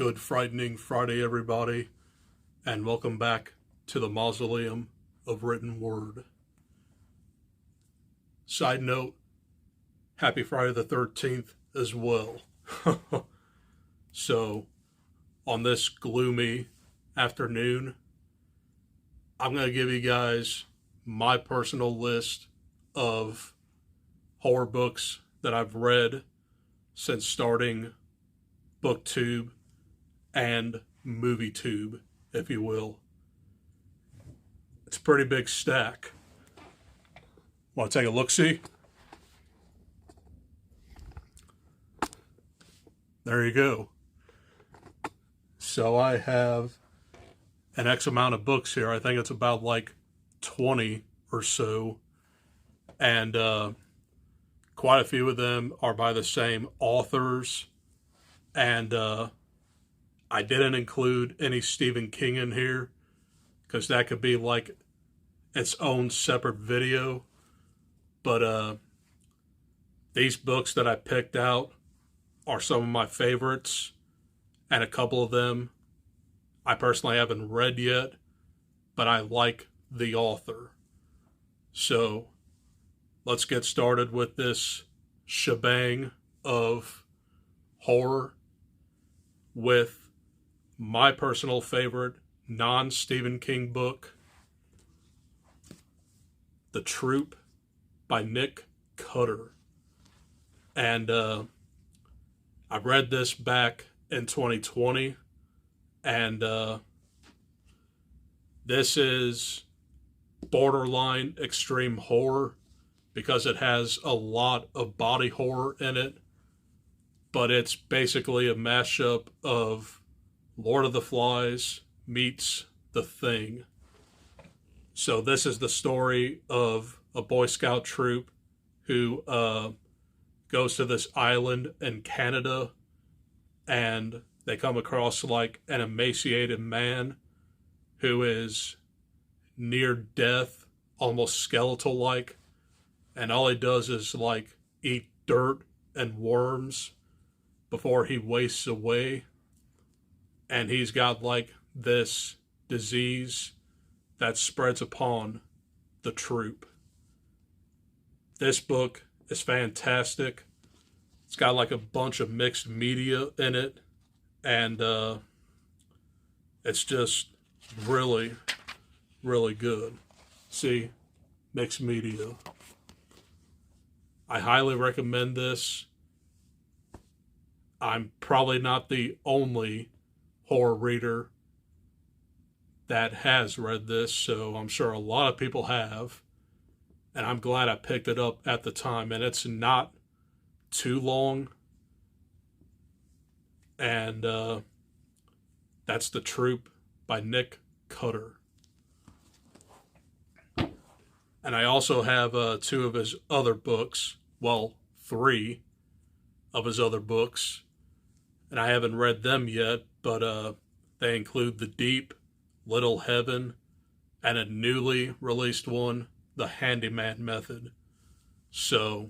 Good Frightening Friday, everybody, and welcome back to the Mausoleum of Written Word. Side note, happy Friday the 13th as well. So, on this gloomy afternoon, I'm going to give you guys my personal list of horror books that I've read since starting BookTube and MovieTube, if you will. It's a pretty big stack. Want to take a look-see? There you go. So I have an X amount of books here. I think it's about like 20 or so. And quite a few of them are by the same authors. And I didn't include any Stephen King in here because that could be like its own separate video. But these books that I picked out are some of my favorites, and a couple of them I personally haven't read yet, but I like the author. So let's get started with this shebang of horror with my personal favorite non-Stephen King book, The Troop by Nick Cutter. And I read this back in 2020, and this is borderline extreme horror because it has a lot of body horror in it, but it's basically a mashup of Lord of the Flies meets The Thing. So this is the story of a Boy Scout troop who goes to this island in Canada, and they come across like an emaciated man who is near death, almost skeletal-like, and all he does is like eat dirt and worms before he wastes away. And he's got like this disease that spreads upon the troop. This book is fantastic. It's got like a bunch of mixed media in it, and it's just really, really good. See, mixed media. I highly recommend this. I'm probably not the only horror reader that has read this, so I'm sure a lot of people have. And I'm glad I picked it up at the time. And it's not too long. And that's The Troop by Nick Cutter. And I also have two of his other books. Well, three of his other books. And I haven't read them yet, but they include The Deep, Little Heaven, and a newly released one, The Handyman Method. So,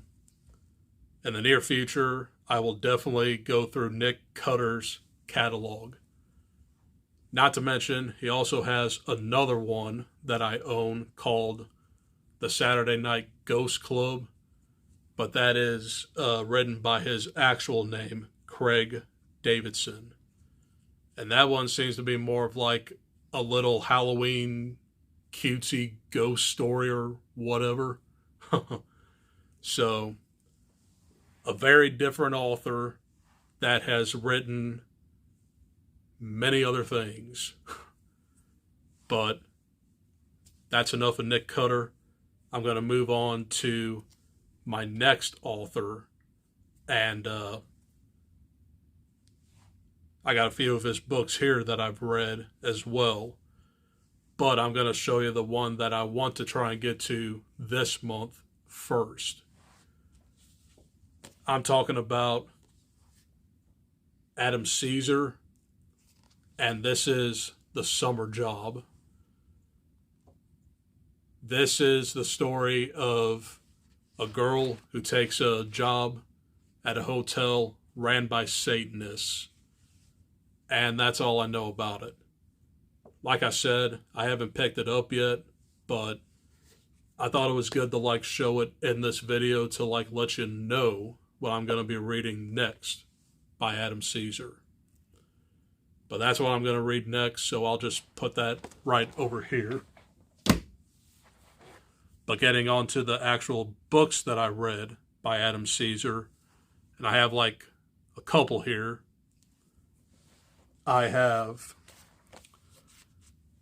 in the near future, I will definitely go through Nick Cutter's catalog. Not to mention, he also has another one that I own called The Saturday Night Ghost Club, but that is written by his actual name, Craig Davidson. And that one seems to be more of like a little Halloween cutesy ghost story or whatever. So, a very different author that has written many other things. But that's enough of Nick Cutter. I'm going to move on to my next author, and I got a few of his books here that I've read as well. But I'm going to show you the one that I want to try and get to this month first. I'm talking about Adam Caesar, and this is The Summer Job. This is the story of a girl who takes a job at a hotel ran by Satanists. and that's all I know about it. Like I said, I haven't picked it up yet, but I thought it was good to like show it in this video to like let you know what I'm going to be reading next by Adam Caesar. But that's what I'm going to read next, so I'll just put that right over here. But getting on to the actual books that I read by Adam Caesar, and I have like a couple here. I have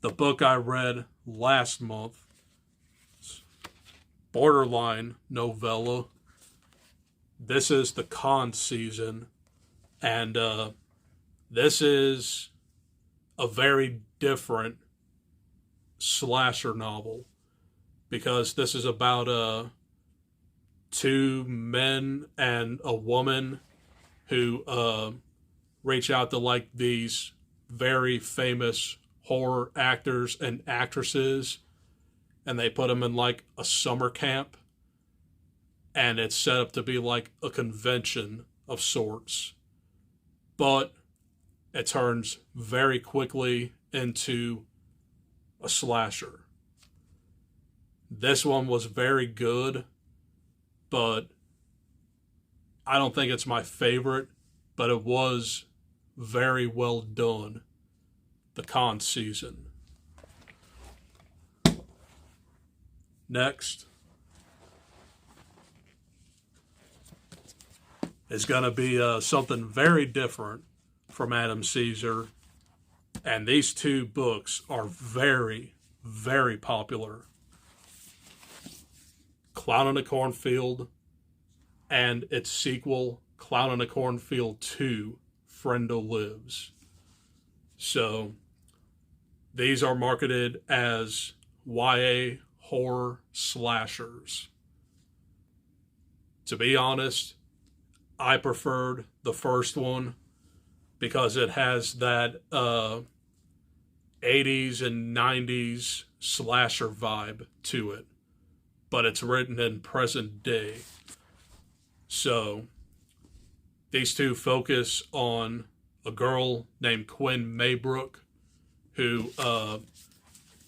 the book I read last month, borderline novella. This is the con season, and this is a very different slasher novel because this is about two men and a woman who reach out to like these very famous horror actors and actresses, and they put them in like a summer camp, and it's set up to be like a convention of sorts, but it turns very quickly into a slasher. This one was very good, but I don't think it's my favorite, but it was very well done. The con season. Next is going to be something very different from Adam Caesar, and these two books are very, very popular. Clown in a Cornfield and its sequel, Clown in a Cornfield 2, Friendo Lives. So these are marketed as YA horror slashers. To be honest, I preferred the first one because it has that 80s and 90s slasher vibe to it, but it's written in present day. So these two focus on a girl named Quinn Maybrook who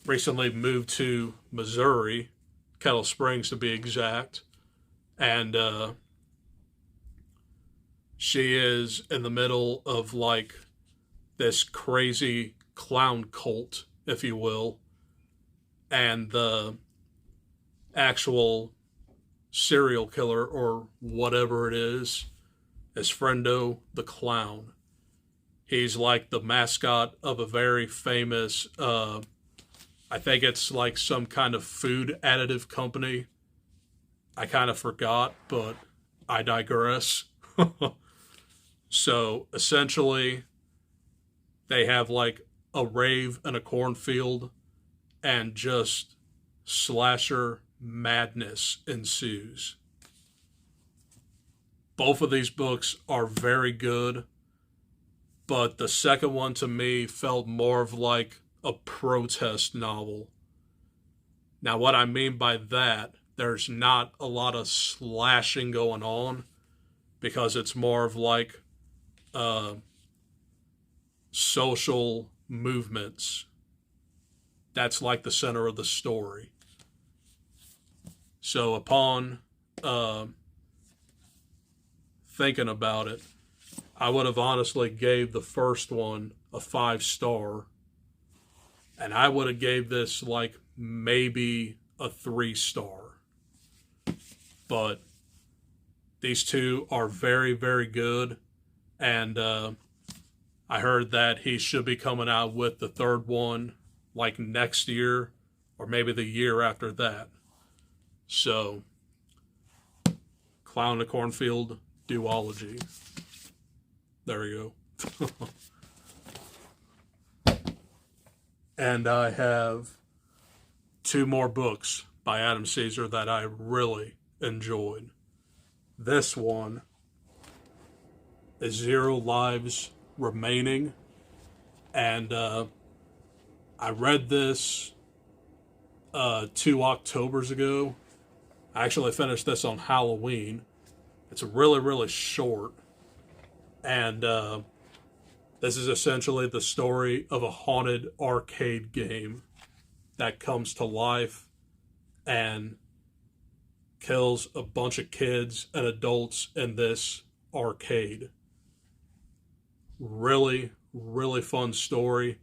recently moved to Missouri, Kettle Springs to be exact, and she is in the middle of like this crazy clown cult, if you will, and the actual serial killer or whatever it is Friendo the Clown. He's like the mascot of a very famous, I think it's like some kind of food additive company. I kind of forgot, but I digress. So essentially, they have like a rave and a cornfield, and just slasher madness ensues. Both of these books are very good, but the second one to me felt more of like a protest novel. Now, what I mean by that, there's not a lot of slashing going on because it's more of like social movements. That's like the center of the story. So upon thinking about it, I would have honestly gave the first one a 5-star, and I would have gave this like maybe a 3-star. But these two are very, very good, and I heard that he should be coming out with the third one like next year or maybe the year after that. So, Clown in the Cornfield duology. There we go. And I have 2 more books by Adam Caesar that I really enjoyed. This one is 0 Lives Remaining, and I read this 2 Octobers ago. I actually finished this on Halloween. It's really, really short, and This is essentially the story of a haunted arcade game that comes to life and kills a bunch of kids and adults in this arcade. Really, really fun story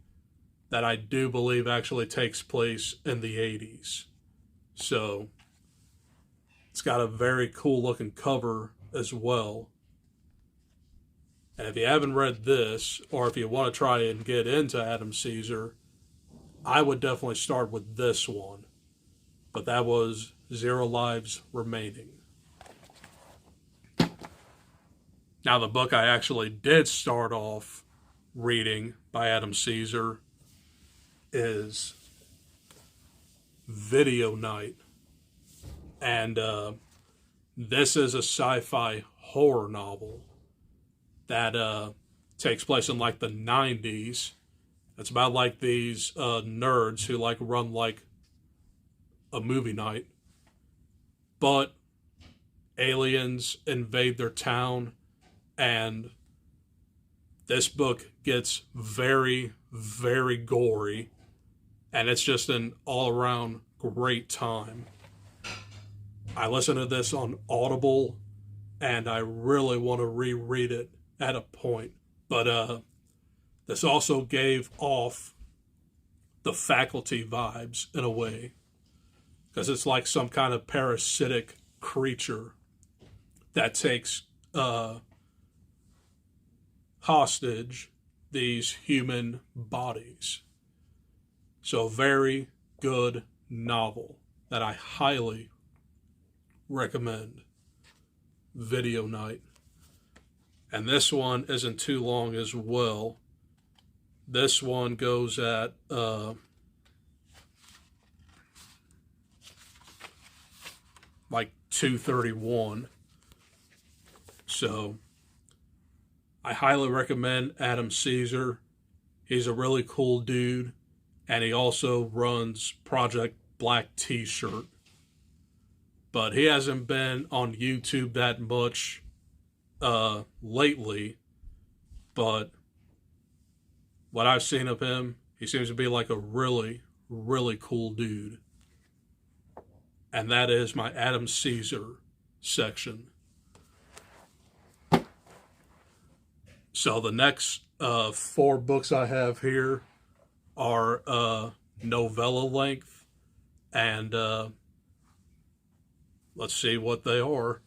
that I do believe actually takes place in the 80s. So it's got a very cool looking cover as well. And if you haven't read this, or if you want to try and get into Adam Caesar, I would definitely start with this one. But that was Zero Lives Remaining. Now, the book I actually did start off reading by Adam Caesar is Video Night. And this is a sci-fi horror novel that takes place in like the 90s. It's about like these nerds who like run like a movie night, but aliens invade their town, and this book gets very, very gory, and it's just an all-around great time. I listened to this on Audible, and I really want to reread it at a point. But this also gave off the Faculty vibes in a way, because it's like some kind of parasitic creature that takes hostage these human bodies. So, very good novel that I highly recommend. Video Night. And this one isn't too long as well. This one goes at like 231. So I highly recommend Adam Caesar. He's a really cool dude, and he also runs Project Black T-shirt. But he hasn't been on YouTube that much lately. But what I've seen of him, he seems to be like a really, really cool dude. And that is my Adam Caesar section. So the next 4 books I have here are novella length, and let's see what they are.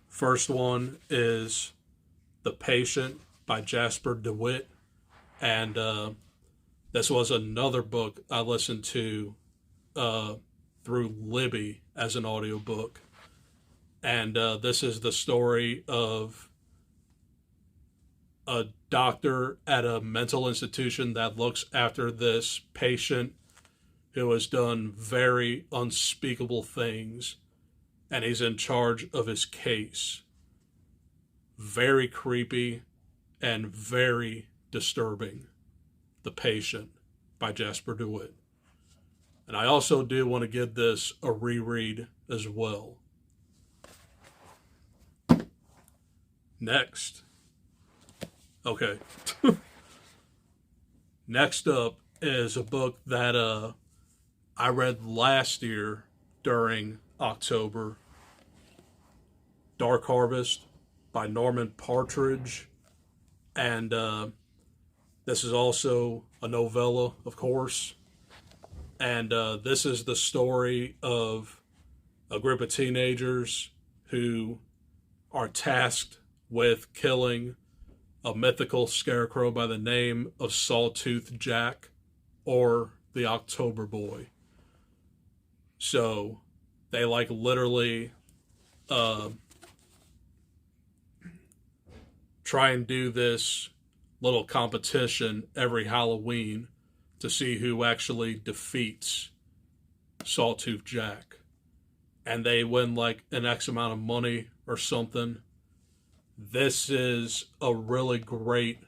First one is The Patient by Jasper DeWitt, and this was another book I listened to through Libby as an audiobook. And this is the story of a doctor at a mental institution that looks after this patient who has done very unspeakable things, and he's in charge of his case. Very creepy and very disturbing. The Patient by Jasper DeWitt. And I also do want to give this a reread as well. Next. Okay. Next up is a book that I read last year during October. Dark Harvest by Norman Partridge. And this is also a novella, of course. And this is the story of a group of teenagers who are tasked with killing a mythical scarecrow by the name of Sawtooth Jack, or the October Boy. So they like literally try and do this little competition every Halloween to see who actually defeats Sawtooth Jack. And they win like an X amount of money or something. This is a really great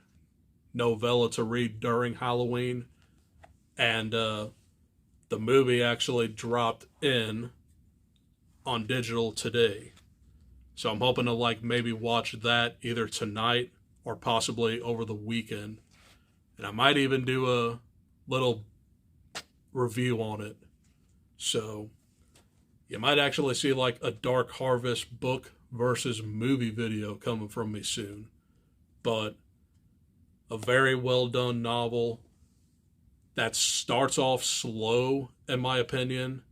novella to read during Halloween. And the movie actually dropped in on digital today. So I'm hoping to like maybe watch that either tonight or possibly over the weekend. And I might even do a little review on it. So you might actually see like a Dark Harvest book versus movie video coming from me soon. But a very well done novel that starts off slow, in my opinion,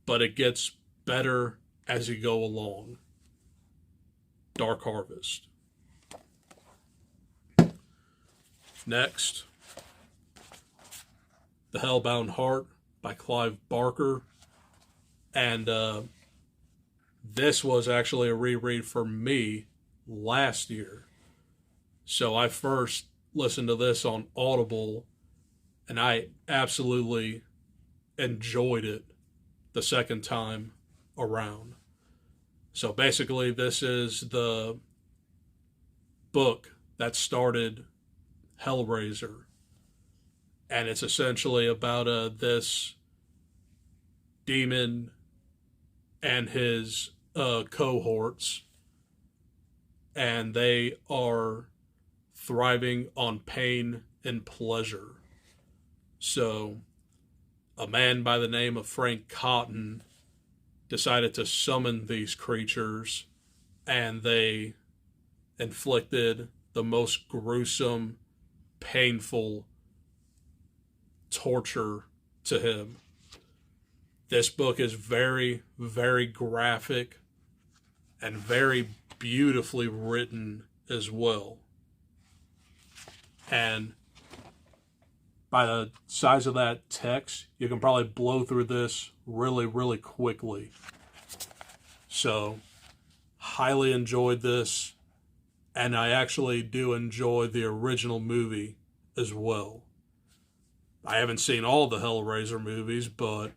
but it gets better as you go along. Dark Harvest. Next, The Hellbound Heart by Clive Barker. And this was actually a reread for me last year. So I first listened to this on Audible, and I absolutely enjoyed it the second time around. So basically, this is the book that started Hellraiser, and it's essentially about this demon and his cohorts, and they are thriving on pain and pleasure. So a man by the name of Frank Cotton decided to summon these creatures, and they inflicted the most gruesome, painful torture to him. This book is very, very graphic and very beautifully written as well. And by the size of that text, you can probably blow through this really, really quickly. So, highly enjoyed this, and I actually do enjoy the original movie as well. I haven't seen all the Hellraiser movies, but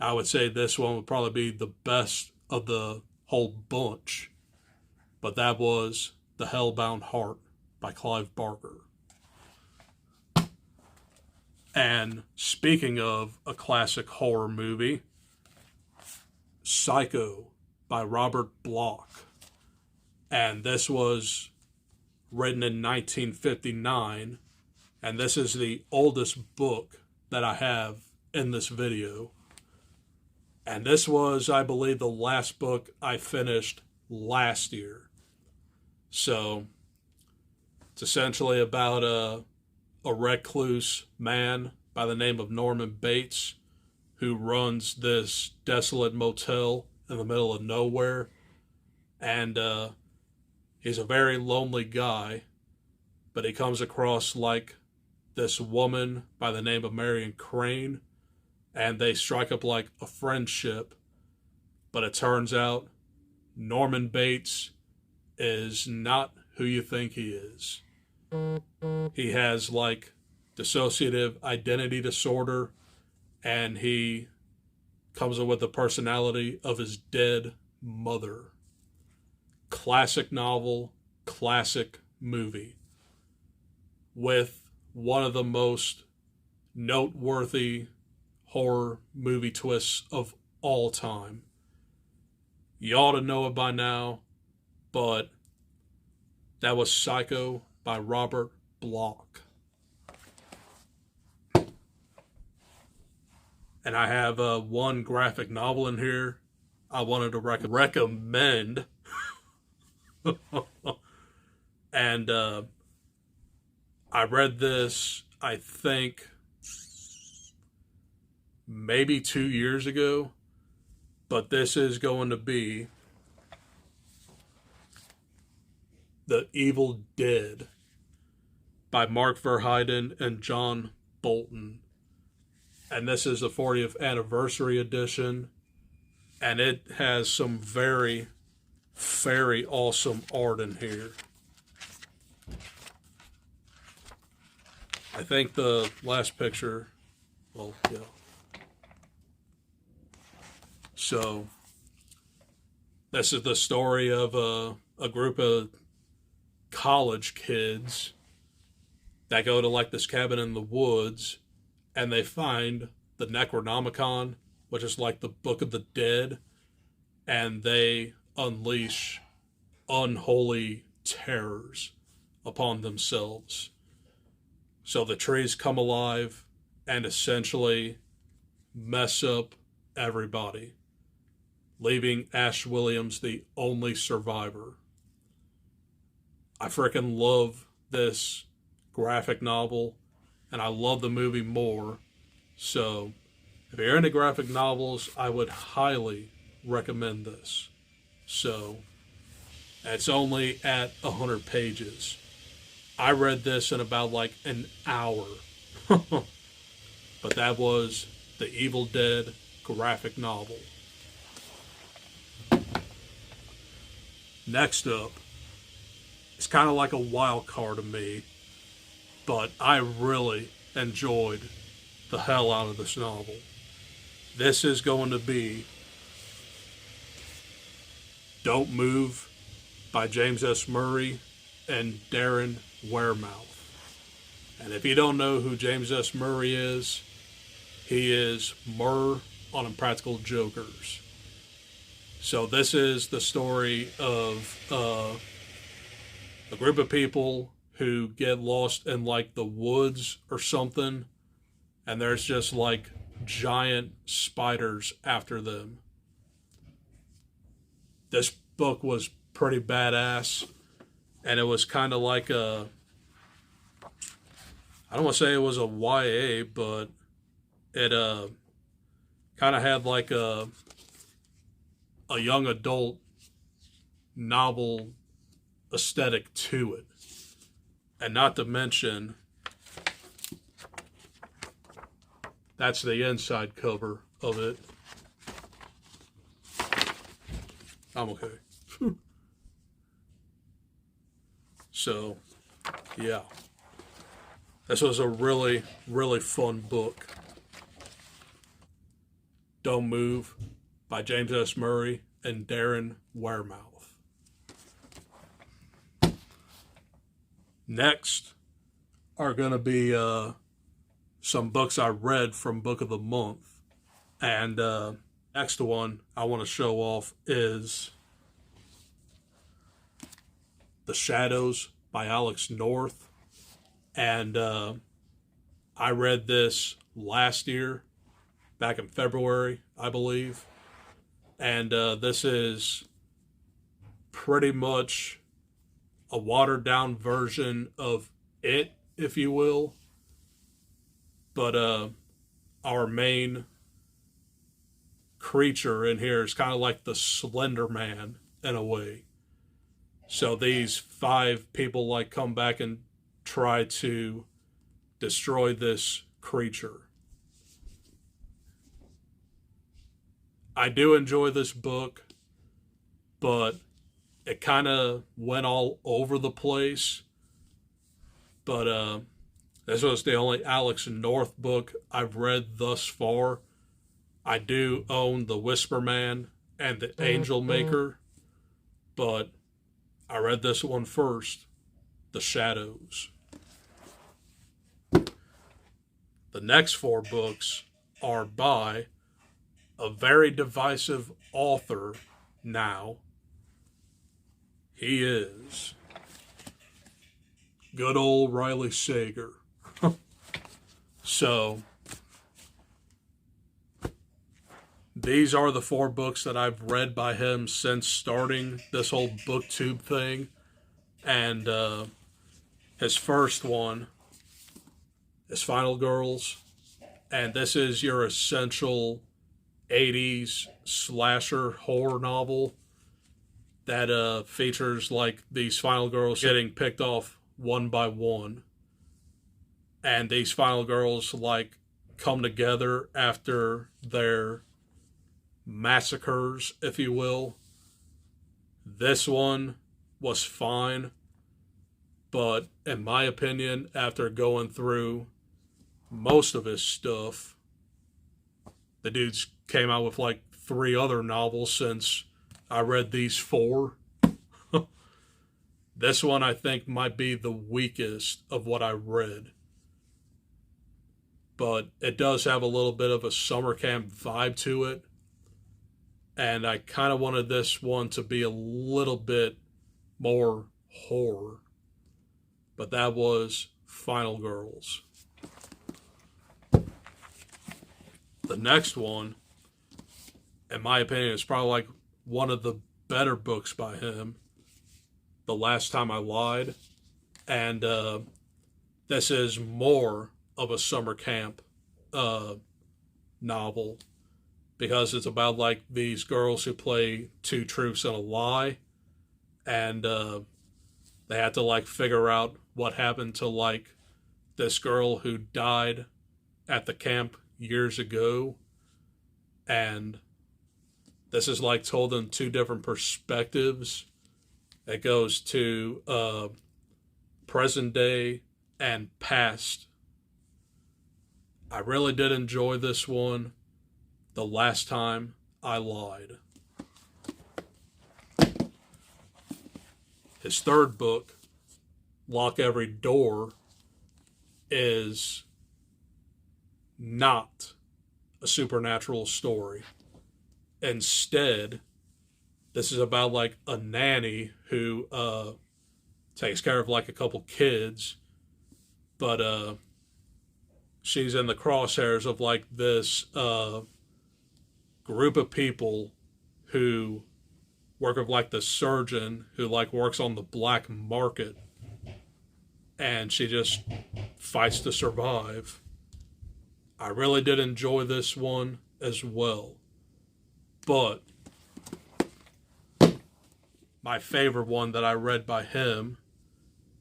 I would say this one would probably be the best of the whole bunch. But that was The Hellbound Heart by Clive Barker. And speaking of a classic horror movie, Psycho by Robert Bloch. And this was written in 1959. And this is the oldest book that I have in this video. And this was, I believe, the last book I finished last year. So it's essentially about a recluse man by the name of Norman Bates who runs this desolate motel in the middle of nowhere. And he's a very lonely guy, but he comes across like this woman by the name of Marion Crane, and they strike up like a friendship. But it turns out Norman Bates is not who you think he is. He has like dissociative identity disorder, and he comes up with the personality of his dead mother. Classic novel, classic movie, with one of the most noteworthy horror movie twists of all time. You ought to know it by now, but that was Psycho by Robert Bloch. And I have one graphic novel in here I wanted to recommend. And I read this, I think, maybe 2 years ago. But this is going to be The Evil Dead by Mark Verheiden and John Bolton. And this is the 40th anniversary edition. And it has some very, very awesome art in here. I think the last picture, well, yeah. So, this is the story of a group of college kids that go to like this cabin in the woods, and they find the Necronomicon, which is like the Book of the Dead, and they unleash unholy terrors upon themselves. So the trees come alive and essentially mess up everybody, leaving Ash Williams the only survivor. I freaking love this graphic novel, and I love the movie more. So if you're into graphic novels, I would highly recommend this. So it's only at 100 pages. I read this in about like an hour. But that was the Evil Dead graphic novel. Next up, it's kind of like a wild card to me, but I really enjoyed the hell out of this novel. This is going to be Don't Move by James S. Murray and Darren Wehrmouth. And if you don't know who James S. Murray is, he is Murr on Impractical Jokers. So this is the story of a group of people who get lost in like the woods or something, and there's just like giant spiders after them. This book was pretty badass, and it was kind of like a, I don't want to say it was a YA, but it kind of had like a young adult novel aesthetic to it. And not to mention, that's the inside cover of it. I'm okay. So, yeah. This was a really, really fun book. Don't Move by James S. Murray and Darren Wehrmouth. Next are going to be some books I read from Book of the Month. And next one I want to show off is The Shadows by Alex North. And I read this last year, back in February, I believe. And this is pretty much a watered down version of it, if you will. But our main creature in here is kind of like the Slender Man in a way. So these 5 people like come back and try to destroy this creature. I do enjoy this book, but it kind of went all over the place. But this was the only Alex North book I've read thus far. I do own The Whisper Man and The Angel Maker, but I read this one first, The Shadows. The next 4 books are by a very divisive author now. He is good old Riley Sager. So, these are the 4 books that I've read by him since starting this whole booktube thing. And his first one is Final Girls. And this is your essential 80s slasher horror novel that features like these final girls getting picked off one by one. And these final girls like come together after their massacres, if you will. This one was fine, but in my opinion, after going through most of his stuff, the dude's came out with like 3 other novels since I read these 4. This one I think might be the weakest of what I read. But it does have a little bit of a summer camp vibe to it. And I kind of wanted this one to be a little bit more horror. but that was Final Girls. The next one, in my opinion, is probably like one of the better books by him, The Last Time I Lied. And this is more of a summer camp novel, because it's about like these girls who play two truths and a lie, and they had to like figure out what happened to like this girl who died at the camp years ago. And this is like told in two different perspectives. It goes to present day and past. I really did enjoy this one, The Last Time I Lied. His third book, Lock Every Door, is not a supernatural story. Instead, this is about like a nanny who takes care of like a couple kids, but she's in the crosshairs of like this group of people who work with like the surgeon who like works on the black market, and she just fights to survive. I really did enjoy this one as well, but my favorite one that I read by him,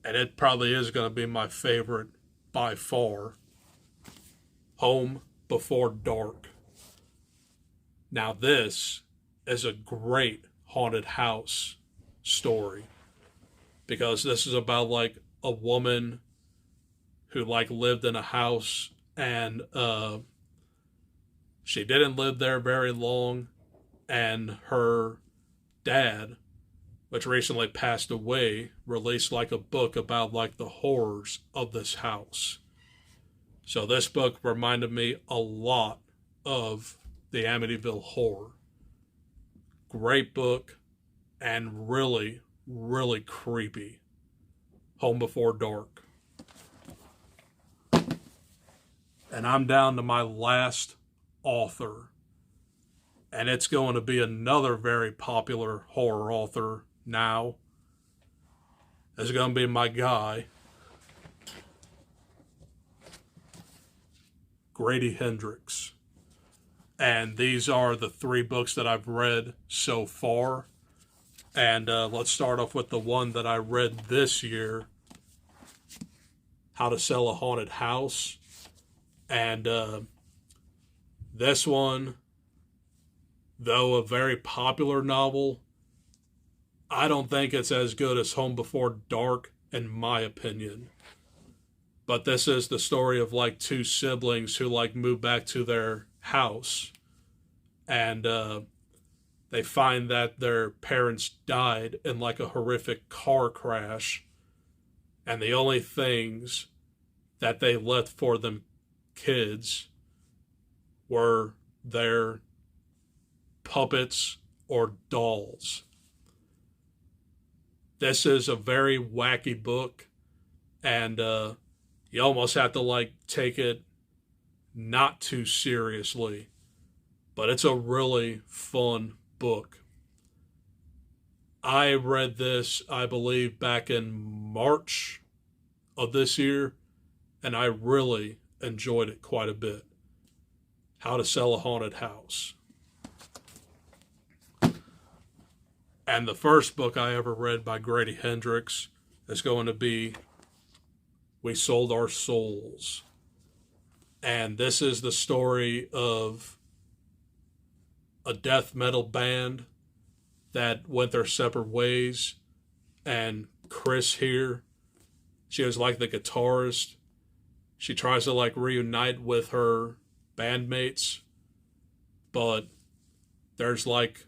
and it probably is going to be my favorite by far, Home Before Dark. Now this is a great haunted house story, because this is about like a woman who like lived in a house, and she didn't live there very long, and her dad, which recently passed away, released like a book about like the horrors of this house. So this book reminded me a lot of the Amityville Horror. Great book, and really, really creepy. Home Before Dark. And I'm down to my last author. And it's going to be another very popular horror author now. It's going to be my guy, Grady Hendrix. And these are the 3 books that I've read so far. And let's start off with the one that I read this year, How to Sell a Haunted House. And this one, though a very popular novel, I don't think it's as good as Home Before Dark, in my opinion. But this is the story of like 2 siblings who like move back to their house, and they find that their parents died in like a horrific car crash, and the only things that they left for them kids were their puppets or dolls. This is a very wacky book, and you almost have to like take it not too seriously, but it's a really fun book. I read this, I believe, back in March of this year, and I really enjoyed it quite a bit. How to Sell a Haunted House. And the first book I ever read by Grady Hendrix is going to be We Sold Our Souls. And this is the story of a death metal band that went their separate ways. And Chris here, she was like the guitarist. She tries to like reunite with her bandmates, but there's like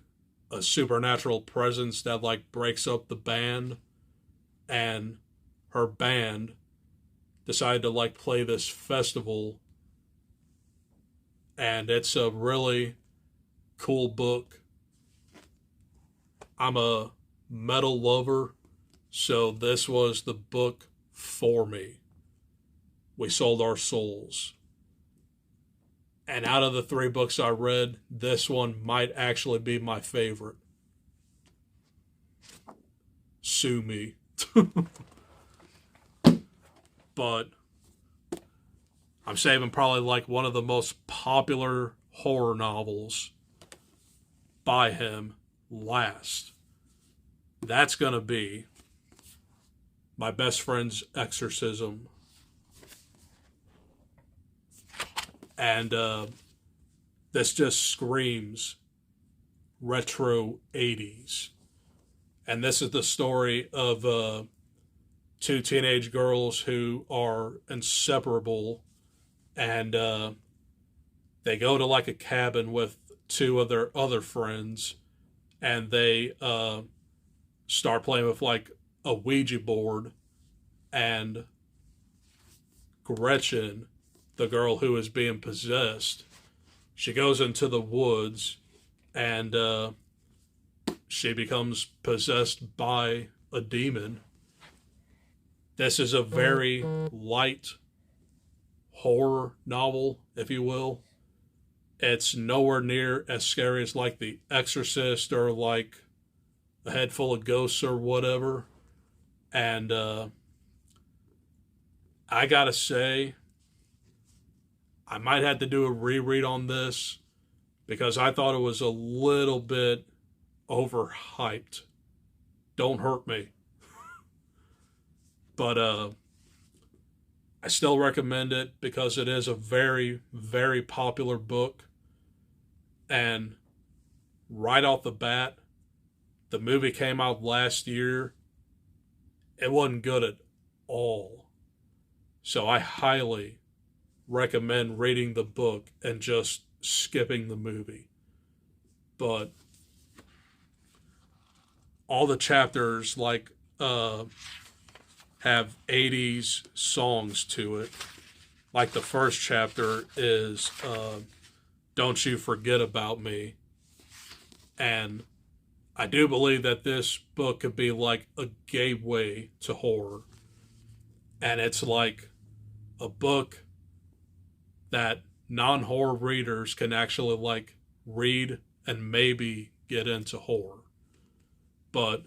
a supernatural presence that like breaks up the band, and her band decided to like play this festival, and it's a really cool book. I'm a metal lover, so this was the book for me. We sold our souls. And out of the 3 books I read, this one might actually be my favorite. Sue me. But I'm saving probably like one of the most popular horror novels by him last. That's going to be my best friend's Exorcism. And this just screams retro 80s. And this is the story of 2 teenage girls who are inseparable. And they go to like a cabin with 2 of their other friends. And they start playing with like a Ouija board. And Gretchen, the girl who is being possessed, she goes into the woods and she becomes possessed by a demon. This is a very light horror novel, if you will. It's nowhere near as scary as like The Exorcist or like A Head Full of Ghosts or whatever. And I gotta say, I might have to do a reread on this because I thought it was a little bit overhyped. Don't hurt me. But I still recommend it because it is a very, very popular book. And right off the bat, the movie came out last year. It wasn't good at all. So I highly recommend reading the book and just skipping the movie. But all the chapters like have 80s songs to it. Like the first chapter is Don't You Forget About Me. And I do believe that this book could be like a gateway to horror. And it's like a book that non-horror readers can actually like read and maybe get into horror. But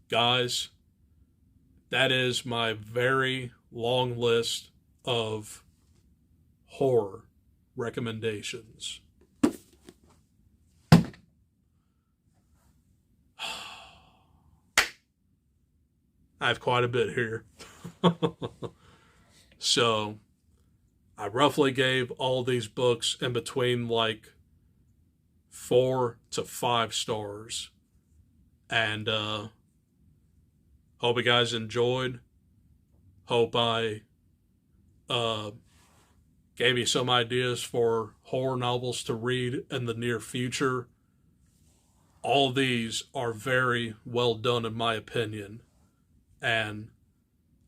guys, that is my very long list of horror recommendations. I have quite a bit here. So I roughly gave all these books in between like 4 to 5 stars. And hope you guys enjoyed. Hope I gave you some ideas for horror novels to read in the near future. All these are very well done in my opinion. And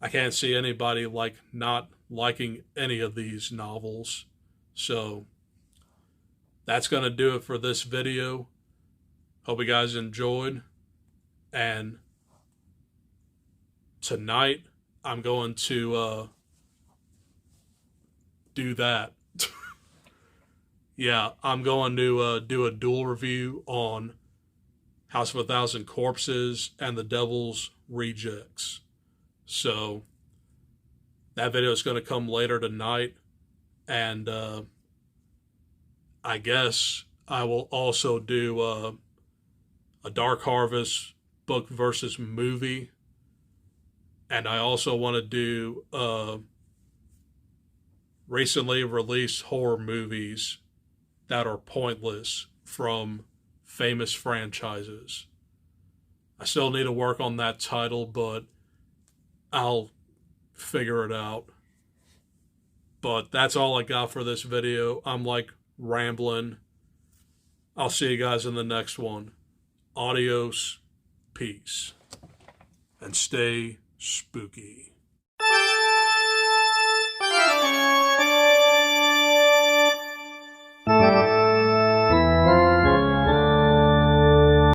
I can't see anybody like not liking any of these novels. So that's going to do it for this video. Hope you guys enjoyed. And tonight I'm going to do that. Yeah, I'm going to do a dual review on House of a Thousand Corpses and The Devil's Rejects. So that video is going to come later tonight. And I guess I will also do a Dark Harvest book versus movie. And I also want to do recently released horror movies that are pointless from famous franchises. I still need to work on that title, but I'll figure it out. But that's all I got for this video. I'm like rambling. I'll see you guys in the next one. Adios. Peace. And stay spooky.